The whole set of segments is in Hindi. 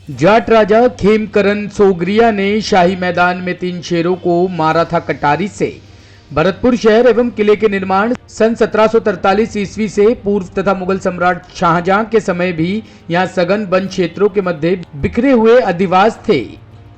जाट राजा खेमकरण सोगरिया ने शाही मैदान में 3 शेरों को मारा था कटारी से। भरतपुर शहर एवं किले के निर्माण सन 1743 ईस्वी से पूर्व तथा मुगल सम्राट शाहजहां के समय भी यहाँ सघन वन क्षेत्रों के मध्य बिखरे हुए अधिवास थे।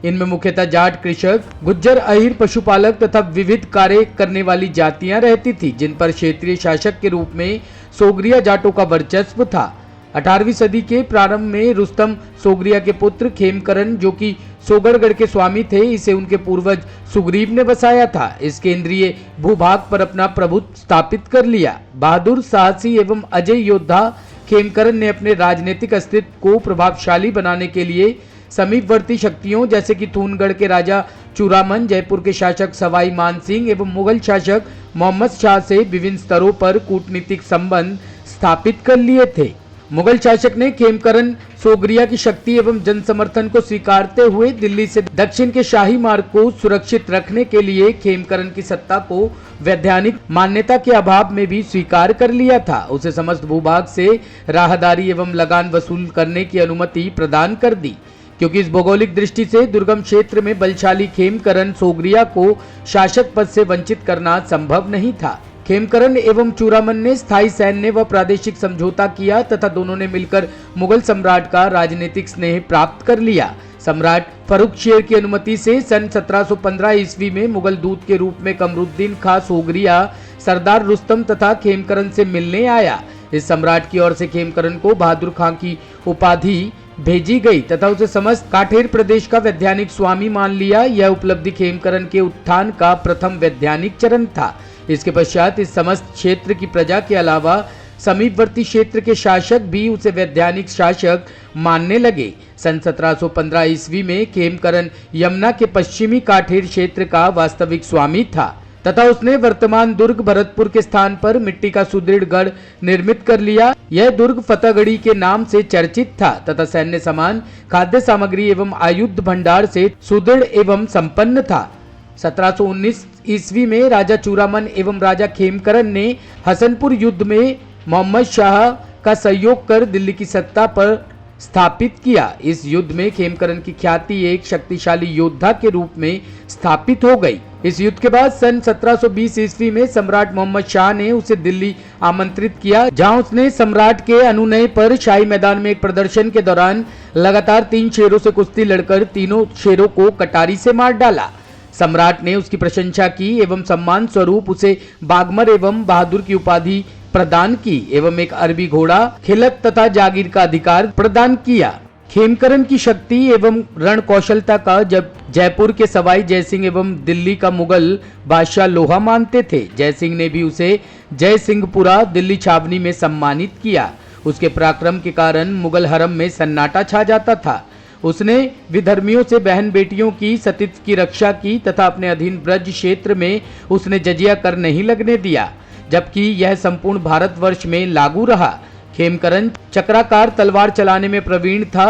इनमें मुख्यतः जाट कृषक, गुज्जर, अहिर, पशुपालक तथा विविध कार्य करने वाली जातियां रहती थी, जिन पर क्षेत्रीय शासक के रूप में सोगरिया जाटों का वर्चस्व था। 18वीं सदी के प्रारंभ में रुस्तम सोगरिया के पुत्र खेमकरण, जो कि सोगड़गढ़ के स्वामी थे, इसे उनके पूर्वज सुग्रीव ने बसाया था। इस केंद्रीय भूभाग पर अपना प्रभुत्व स्थापित कर लिया। बहादुर, साहसी एवं अजय योद्धा खेमकरण ने अपने राजनीतिक अस्तित्व को प्रभावशाली बनाने के लिए समीपवर्ती शक्तियों जैसे कि थूनगढ़ के राजा चूरामन, जयपुर के शासक सवाई मानसिंह एवं मुगल शासक मोहम्मद शाह से विभिन्न स्तरों पर कूटनीतिक संबंध स्थापित कर लिए थे। मुगल शासक ने खेमकरण सोगरिया की शक्ति एवं जनसमर्थन को स्वीकारते हुए दिल्ली से दक्षिण के शाही मार्ग को सुरक्षित रखने के लिए खेमकरण की सत्ता को वैधानिक मान्यता के अभाव में भी स्वीकार कर लिया था। उसे समस्त भूभाग से राहदारी एवं लगान वसूल करने की अनुमति प्रदान कर दी, क्योंकि इस भौगोलिक दृष्टि से दुर्गम क्षेत्र में बलशाली खेमकरण सोगरिया को शासक पद से वंचित करना संभव नहीं था। खेमकरण एवं चूरामन ने स्थायी सैन्य व प्रादेशिक समझौता किया तथा दोनों ने मिलकर मुगल सम्राट का राजनीतिक स्नेह प्राप्त कर लिया। सम्राट फर्रुखशेर की अनुमति से सन 1715 ईस्वी में मुगल दूत के रूप में कमरुद्दीन खां सोगरिया सरदार रुस्तम तथा खेमकरण से मिलने आया। इस सम्राट की ओर से खेमकरण को बहादुर खां की उपाधि भेजी गई तथा उसे समस्त काठेर प्रदेश का वैधानिक स्वामी मान लिया। यह उपलब्धि खेमकरण के उत्थान का प्रथम वैधानिक चरण था। इसके पश्चात इस समस्त क्षेत्र की प्रजा के अलावा समीपवर्ती क्षेत्र के शासक भी उसे वैधानिक शासक मानने लगे। सन 1715 ईस्वी में खेमकरण यमुना के पश्चिमी काठेर क्षेत्र का वास्तविक स्वामी था तथा उसने वर्तमान दुर्ग भरतपुर के स्थान पर मिट्टी का सुदृढ़ गढ़ निर्मित कर लिया। यह दुर्ग फतेहगढ़ी के नाम से चर्चित था तथा सैन्य सामान, खाद्य सामग्री एवं आयुध भंडार से सुदृढ़ एवं संपन्न था। 1719 ईस्वी में राजा चूरामन एवं राजा खेमकरण ने हसनपुर युद्ध में मोहम्मद शाह का सहयोग कर दिल्ली की सत्ता पर स्थापित किया। इस युद्ध में खेमकरण की ख्याति एक शक्तिशाली योद्धा के रूप में स्थापित हो गई। इस युद्ध के बाद सन 1720 ईस्वी में सम्राट मोहम्मद शाह ने उसे दिल्ली आमंत्रित किया, जहां उसने सम्राट के अनुनय पर शाही मैदान में एक प्रदर्शन के दौरान लगातार 3 शेरों से कुश्ती लड़कर तीनों शेरों को कटारी से मार डाला। सम्राट ने उसकी प्रशंसा की एवं सम्मान स्वरूप उसे बागमर एवं बहादुर की उपाधि प्रदान की एवं एक अरबी घोड़ा, खिलत तथा जागीर का अधिकार प्रदान किया। खेमकरण की शक्ति एवं रण कौशलता का जब जयपुर के सवाई जयसिंह एवं दिल्ली का मुगल बादशाह लोहा मानते थे। जयसिंह ने भी उसे जय सिंहपुरा दिल्ली छावनी में सम्मानित किया। उसके पराक्रम के कारण मुगल हरम में सन्नाटा छा जाता था। उसने विधर्मियों से बहन बेटियों की सतीत्व की रक्षा की तथा अपने अधीन ब्रज क्षेत्र में उसने जजिया कर नहीं लगने दिया, जबकि यह संपूर्ण भारतवर्ष में लागू रहा। खेमकरण चक्राकार तलवार चलाने में प्रवीण था।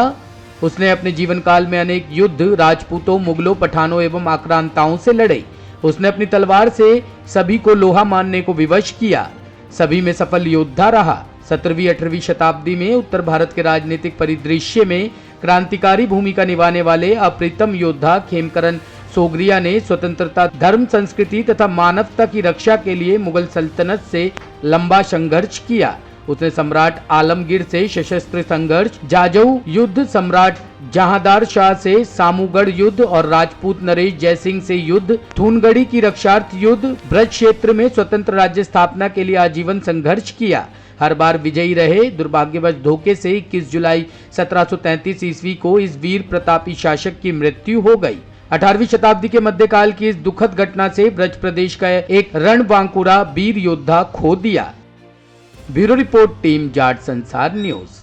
उसने अपने जीवन काल में अनेक युद्ध राजपूतों, मुगलों, पठानों एवं आक्रांताओं से लड़े। उसने अपनी तलवार से सभी को लोहा मानने को विवश किया। सभी में सफल योद्धा रहा। 17वीं 18वीं शताब्दी में उत्तर भारत के राजनीतिक परिदृश्य में क्रांतिकारी भूमिका निभाने वाले अप्रीतम योद्धा खेमकरण सोगरिया ने स्वतंत्रता, धर्म, संस्कृति तथा मानवता की रक्षा के लिए मुगल सल्तनत से लंबा संघर्ष किया। उसने सम्राट आलमगीर से सशस्त्र संघर्ष, जाजऊ युद्ध, सम्राट जहांदार शाह से सामूगढ़ युद्ध और राजपूत नरेश जयसिंह से युद्ध, थूनगढ़ी की रक्षार्थ युद्ध, ब्रज क्षेत्र में स्वतंत्र राज्य स्थापना के लिए आजीवन संघर्ष किया। हर बार विजयी रहे। दुर्भाग्यवश धोखे से 21 जुलाई 1733 ईस्वी को इस वीर प्रतापी शासक की मृत्यु हो गई। 18वीं शताब्दी के मध्यकाल की इस दुखद घटना से ब्रज प्रदेश का एक रणबांकुरा वीर योद्धा खो दिया। ब्यूरो रिपोर्ट, टीम जाट संसार न्यूज।